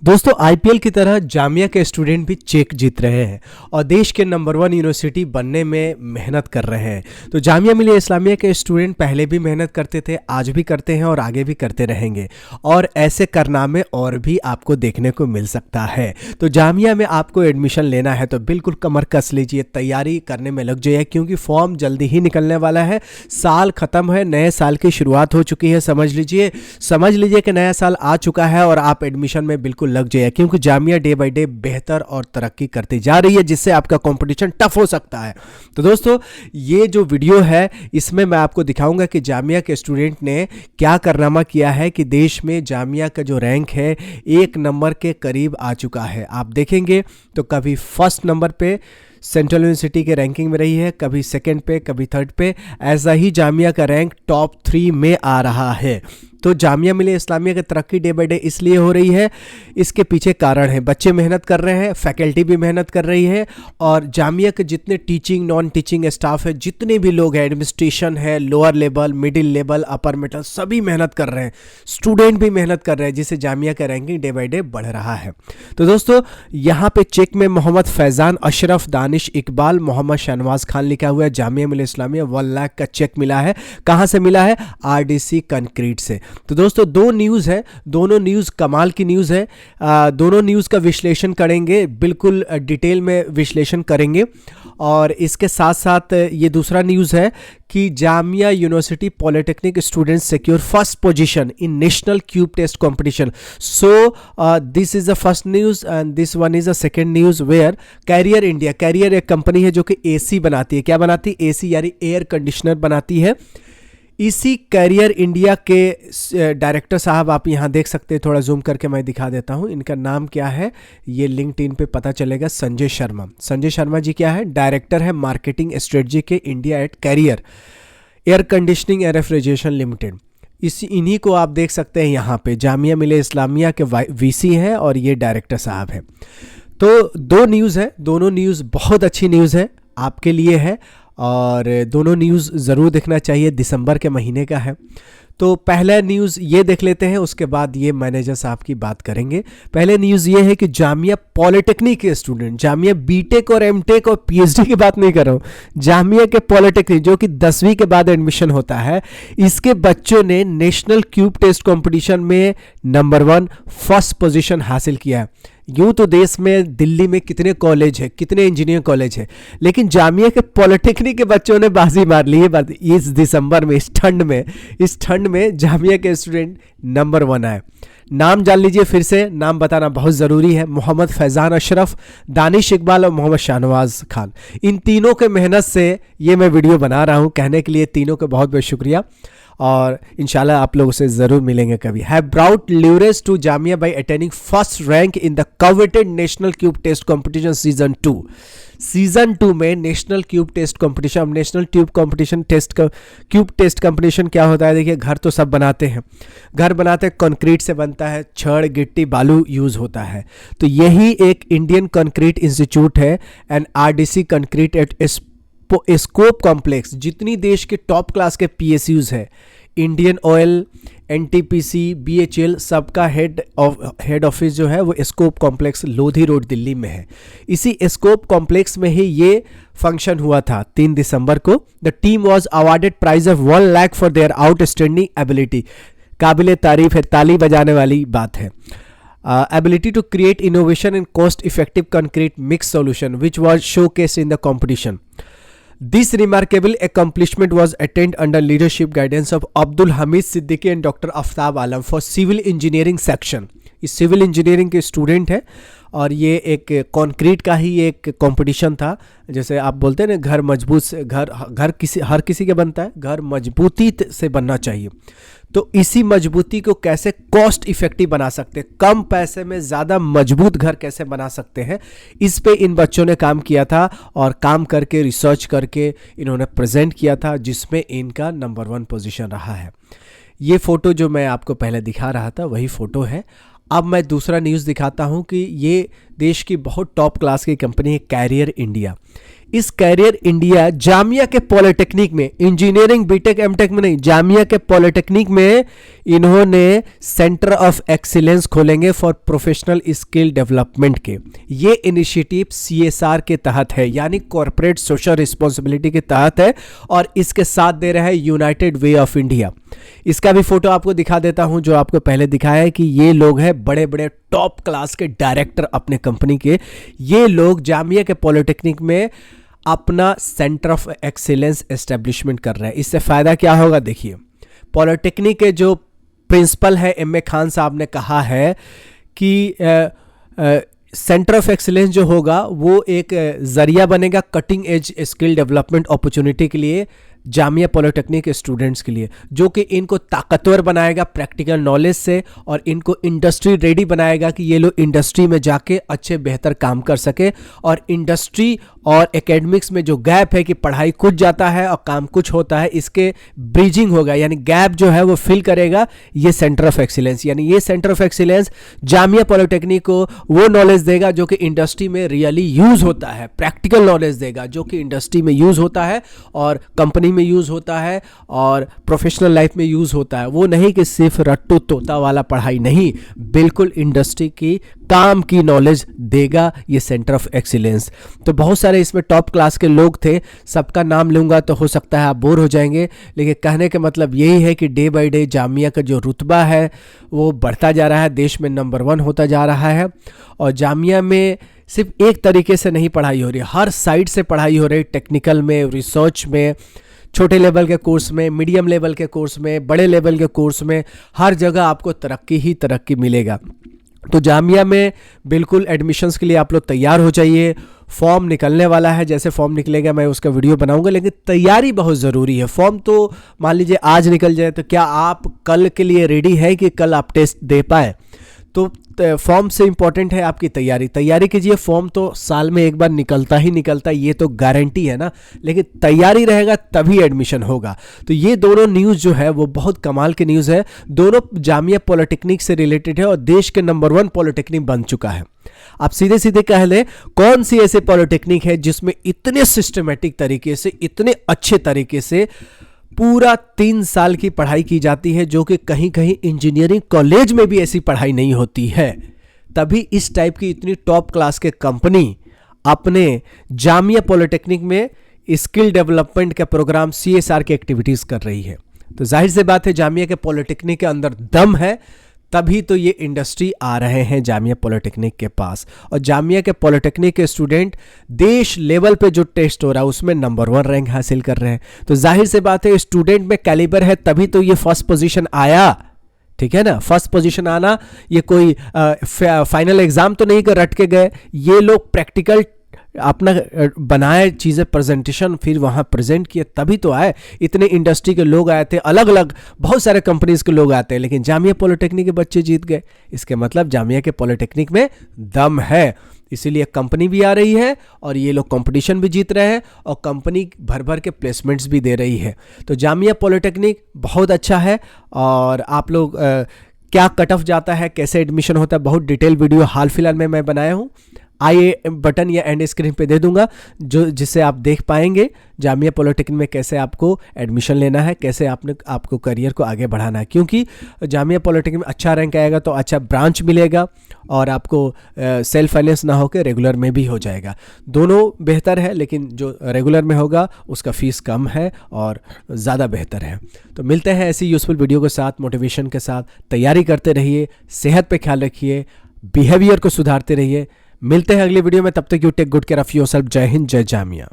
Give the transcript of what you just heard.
दोस्तों आईपीएल की तरह जामिया के स्टूडेंट भी चेक जीत रहे हैं और देश के नंबर 1 यूनिवर्सिटी बनने में मेहनत कर रहे हैं। तो जामिया मिलिया इस्लामिया के स्टूडेंट पहले भी मेहनत करते थे, आज भी करते हैं और आगे भी करते रहेंगे और ऐसे कारनामे और भी आपको देखने को मिल सकता है। तो जामिया में आपको एडमिशन लेना है तो बिल्कुल कमर कस लीजिए, तैयारी करने में लग जाइए क्योंकि फॉर्म जल्दी ही निकलने वाला है। साल ख़त्म है, नए साल की शुरुआत हो चुकी है। समझ लीजिए कि नया साल आ चुका है और आप एडमिशन में बिल्कुल लग जाइए क्योंकि जामिया डे बाय डे बेहतर और तरक्की करती जा रही है, जिससे आपका कंपटीशन टफ हो सकता है। तो दोस्तों ये जो वीडियो है इसमें मैं आपको दिखाऊंगा कि जामिया के स्टूडेंट ने क्या कारनामा किया है कि देश में जामिया का जो रैंक है 1 नंबर के करीब आ चुका है। आप देखेंगे तो कभी फर्स्ट नंबर पे सेंट्रल यूनिवर्सिटी के रैंकिंग में रही है, कभी सेकंड पे, कभी थर्ड पे, ऐसा ही जामिया का रैंक टॉप 3 में आ रहा है। तो जामिया मिलिया इस्लामिया की तरक्की डे बाय डे इसलिए हो रही है, इसके पीछे कारण है, बच्चे मेहनत कर रहे हैं, फैकल्टी भी मेहनत कर रही है और जामिया के जितने टीचिंग नॉन टीचिंग स्टाफ है, जितने भी लोग हैं, एडमिनिस्ट्रेशन है, lower level, middle level, upper middle, सभी मेहनत कर रहे हैं, स्टूडेंट भी मेहनत कर रहे हैं, जिससे जामिया का रैंकिंग डे बाय डे बढ़ रहा है। तो दोस्तों यहाँ पे चेक में मोहम्मद फैज़ान, अशरफ, दानिश इकबाल, मोहम्मद शहनवाज खान लिखा हुआ है। जामिया मिलिया इस्लामिया 1 लाख का चेक मिला है। कहाँ से मिला है? आरडीसी कंक्रीट से। तो दोस्तों दो न्यूज़ है, दोनों न्यूज़ कमाल की न्यूज़ है। दोनों न्यूज़ का विश्लेषण करेंगे, बिल्कुल डिटेल में विश्लेषण करेंगे। और इसके साथ साथ ये दूसरा न्यूज़ है कि Jamia university polytechnic students secure first position in national cube test competition. So this is the first news and this one is the second news where Carrier India, Carrier एक कंपनी है जो कि एसी बनाती है। क्या बनाती है? एसी यानी एयर कंडीशनर बनाती है। इसी कैरियर इंडिया के डायरेक्टर साहब आप यहाँ देख सकते हैं, थोड़ा जूम करके मैं दिखा देता हूँ। इनका नाम क्या है ये लिंक्डइन पे पता चलेगा, संजय शर्मा। संजय शर्मा जी क्या है? डायरेक्टर है मार्केटिंग स्ट्रेटजी के India at Carrier air conditioning and refrigeration limited. इन्हीं को आप देख सकते हैं यहाँ पे, जामिया मिलिया इस्लामिया के वीसी हैं और ये डायरेक्टर साहब हैं। तो दो न्यूज़ है, दोनों न्यूज़ बहुत अच्छी न्यूज़ है आपके लिए है और दोनों न्यूज़ ज़रूर देखना चाहिए, दिसंबर के महीने का है। तो पहला न्यूज़ ये देख लेते हैं, उसके बाद ये मैनेजर साहब की बात करेंगे। पहले न्यूज़ ये है कि जामिया पॉलिटेक्निक के स्टूडेंट, जामिया बीटेक और एमटेक और पीएचडी की बात नहीं कर रहा हूँ, जामिया के पॉलिटेक्निक जो कि 10वीं के बाद एडमिशन होता है, इसके बच्चों ने नेशनल क्यूब टेस्ट कंपटीशन में नंबर 1 फर्स्ट पोजीशन हासिल किया है। यूँ तो देश में दिल्ली में कितने कॉलेज है, कितने इंजीनियरिंग कॉलेज है, लेकिन जामिया के पॉलिटेक्निक के बच्चों ने बाजी मार ली है इस दिसंबर में, इस ठंड में जामिया के स्टूडेंट नंबर 1 आए। नाम जान लीजिए, फिर से नाम बताना बहुत ज़रूरी है। मोहम्मद फैज़ान अशरफ, दानिश इकबाल और मोहम्मद शहनवाज खान, इन तीनों के मेहनत से ये मैं वीडियो बना रहा हूँ। कहने के लिए तीनों का बहुत बहुत शुक्रिया और इंशाल्लाह आप लोगों से ज़रूर मिलेंगे कभी। Have brought laurels to Jamia by attaining first rank in the coveted national cube test competition season 2। Season 2 में नेशनल क्यूब टेस्ट कंपटीशन, अब national tube competition cube test competition क्या होता है? देखिए, घर तो सब बनाते हैं, घर बनाते हैं, कंक्रीट से बनता है, छड़ गिट्टी बालू यूज़ होता है। तो यही एक इंडियन कंक्रीट इंस्टीट्यूट है and RDC concrete eight scope complex. जितनी देश के टॉप क्लास के पीएसयूज है, इंडियन ऑयल, एनटीपीसी, बीएचएल, सबका हेड ऑफिस जो है वो scope complex Lodhi road Delhi में है। इसी स्कोप कॉम्प्लेक्स में ही ये फंक्शन हुआ था 3 दिसंबर को। The team was awarded prize of 1 lakh for their outstanding ability. काबिल तारीफ है, ताली बजाने वाली बात है। Ability to create innovation and cost effective concrete mix solution which was showcased in the competition. This remarkable accomplishment was attained under leadership guidance of Abdul Hamid Siddiqui and Dr. Aftab Alam for Civil Engineering Section. ये civil engineering के student है और ये एक concrete का ही एक competition था। जैसे आप बोलते हैं ना, घर मजबूत से हर किसी के बनता है, घर मजबूती से बनना चाहिए। तो इसी मजबूती को कैसे कॉस्ट इफेक्टिव बना सकते हैं, कम पैसे में ज़्यादा मजबूत घर कैसे बना सकते हैं, इस पे इन बच्चों ने काम किया था और काम करके रिसर्च करके इन्होंने प्रेजेंट किया था, जिसमें इनका नंबर 1 पोजीशन रहा है। ये फ़ोटो जो मैं आपको पहले दिखा रहा था वही फ़ोटो है। अब मैं दूसरा न्यूज़ दिखाता हूँ कि ये देश की बहुत टॉप क्लास की कंपनी है कैरियर इंडिया। इस कैरियर इंडिया जामिया के पॉलिटेक्निक में, इंजीनियरिंग बीटेक एमटेक में नहीं, जामिया के पॉलिटेक्निक में इन्होंने सेंटर ऑफ एक्सीलेंस खोलेंगे फॉर प्रोफेशनल स्किल डेवलपमेंट के। ये इनिशिएटिव सीएसआर के तहत है, यानी कॉर्पोरेट सोशल रिस्पॉन्सिबिलिटी के तहत है, और इसके साथ दे रहा है यूनाइटेड वे ऑफ इंडिया। इसका भी फोटो आपको दिखा देता हूं, जो आपको पहले दिखाया है कि ये लोग हैं बड़े बड़े टॉप क्लास के डायरेक्टर अपने कंपनी के। ये लोग जामिया के पॉलिटेक्निक में अपना सेंटर ऑफ एक्सीलेंस एस्टेब्लिशमेंट कर रहे हैं। इससे फायदा क्या होगा, देखिए, पॉलिटेक्निक के जो प्रिंसिपल है एम ए खान साहब ने कहा है कि सेंटर ऑफ एक्सीलेंस जो होगा वो एक जरिया बनेगा cutting edge skill development opportunity के लिए, जामिया पॉलिटेक्निक के स्टूडेंट्स के लिए, जो कि इनको ताकतवर बनाएगा प्रैक्टिकल नॉलेज से, और इनको इंडस्ट्री रेडी बनाएगा कि ये लोग इंडस्ट्री में जाके अच्छे बेहतर काम कर सके। और इंडस्ट्री और एकेडमिक्स में जो गैप है कि पढ़ाई कुछ जाता है और काम कुछ होता है, इसके ब्रिजिंग होगा, यानी गैप जो है वो फिल करेगा ये सेंटर ऑफ एक्सीलेंस। यानी ये centre of excellence Jamia polytechnic को वो नॉलेज देगा जो कि इंडस्ट्री में रियली यूज होता है, प्रैक्टिकल नॉलेज देगा जो कि इंडस्ट्री में यूज होता है और कंपनी में यूज होता है और प्रोफेशनल लाइफ में यूज होता है। वो नहीं कि सिर्फ रट्टू तोता वाला पढ़ाई नहीं, बिल्कुल इंडस्ट्री की काम की नॉलेज देगा ये सेंटर ऑफ एक्सीलेंस। तो बहुत सारे इसमें टॉप क्लास के लोग थे, सबका नाम लूंगा तो हो सकता है आप बोर हो जाएंगे, लेकिन कहने का मतलब यही है कि डे बाय डे जामिया का जो रुतबा है वो बढ़ता जा रहा है, देश में नंबर 1 होता जा रहा है। और जामिया में सिर्फ एक तरीके से नहीं पढ़ाई हो रही है, हर साइड से पढ़ाई हो रही है, टेक्निकल में, रिसर्च में, छोटे लेवल के कोर्स में, मीडियम लेवल के कोर्स में, बड़े लेवल के कोर्स में, हर जगह आपको तरक्की ही तरक्की मिलेगा। तो जामिया में बिल्कुल एडमिशन्स के लिए आप लोग तैयार हो जाइए। फॉर्म निकलने वाला है, जैसे फॉर्म निकलेगा मैं उसका वीडियो बनाऊंगा, लेकिन तैयारी बहुत ज़रूरी है। फॉर्म तो मान लीजिए आज निकल जाए तो क्या आप कल के लिए रेडी है कि कल आप टेस्ट दे पाए? तो फॉर्म से इंपॉर्टेंट है आपकी तैयारी कीजिए। फॉर्म तो साल में एक बार निकलता ही निकलता है, ये तो गारंटी है ना, लेकिन तैयारी रहेगा तभी एडमिशन होगा। तो ये दोनों न्यूज़ जो है वो बहुत कमाल की न्यूज़ है, दोनों जामिया पॉलिटेक्निक से रिलेटेड है और देश के नंबर 1 पॉलिटेक्निक बन चुका है। आप सीधे सीधे कह लें, कौन सी ऐसे पॉलिटेक्निक है जिसमें इतने सिस्टमेटिक तरीके से, इतने अच्छे तरीके से पूरा 3 साल की पढ़ाई की जाती है, जो कि कहीं कहीं इंजीनियरिंग कॉलेज में भी ऐसी पढ़ाई नहीं होती है। तभी इस टाइप की इतनी टॉप क्लास के कंपनी अपने जामिया पॉलिटेक्निक में स्किल डेवलपमेंट का प्रोग्राम सीएसआर की एक्टिविटीज़ कर रही है। तो जाहिर सी बात है जामिया के पॉलिटेक्निक के अंदर दम है, तभी तो ये इंडस्ट्री आ रहे हैं जामिया पॉलिटेक्निक के पास। और जामिया के पॉलिटेक्निक के स्टूडेंट देश लेवल पे जो टेस्ट हो रहा है उसमें नंबर 1 रैंक हासिल कर रहे हैं। तो जाहिर से बात है स्टूडेंट में कैलिबर है, तभी तो ये फर्स्ट पोजीशन आया। ठीक है ना, फर्स्ट पोजीशन आना ये कोई फाइनल एग्जाम तो नहीं कर रट के गए, ये लोग प्रैक्टिकल अपना बनाए चीज़ें, प्रेजेंटेशन फिर वहाँ प्रेजेंट किए, तभी तो आए। इतने इंडस्ट्री के लोग आए थे, अलग अलग बहुत सारे कंपनीज के लोग आते हैं, लेकिन जामिया पॉलिटेक्निक के बच्चे जीत गए। इसके मतलब जामिया के पॉलिटेक्निक में दम है, इसीलिए कंपनी भी आ रही है और ये लोग कंपटीशन भी जीत रहे हैं और कंपनी भर भर के प्लेसमेंट्स भी दे रही है। तो जामिया पॉलिटेक्निक बहुत अच्छा है। और आप लोग क्या कट ऑफ जाता है, कैसे एडमिशन होता है, बहुत डिटेल वीडियो हाल फिलहाल में मैं बनाया हूँ, आई बटन या एंड स्क्रीन पे दे दूंगा, जो जिससे आप देख पाएंगे जामिया पॉलिटेक्निक में कैसे आपको एडमिशन लेना है, कैसे आपको करियर को आगे बढ़ाना है। क्योंकि जामिया पॉलिटेक्निक में अच्छा रैंक आएगा तो अच्छा ब्रांच मिलेगा और आपको सेल्फ फाइनेंस ना होकर रेगुलर में भी हो जाएगा। दोनों बेहतर है, लेकिन जो रेगुलर में होगा उसका फीस कम है और ज़्यादा बेहतर है। तो मिलते हैं ऐसी यूज़फुल वीडियो के साथ, मोटिवेशन के साथ। तैयारी करते रहिए, सेहत पे ख्याल रखिए, बिहेवियर को सुधारते रहिए। मिलते हैं अगली वीडियो में, तब तक you take good care of yourself. जय हिंद, जय जामिया।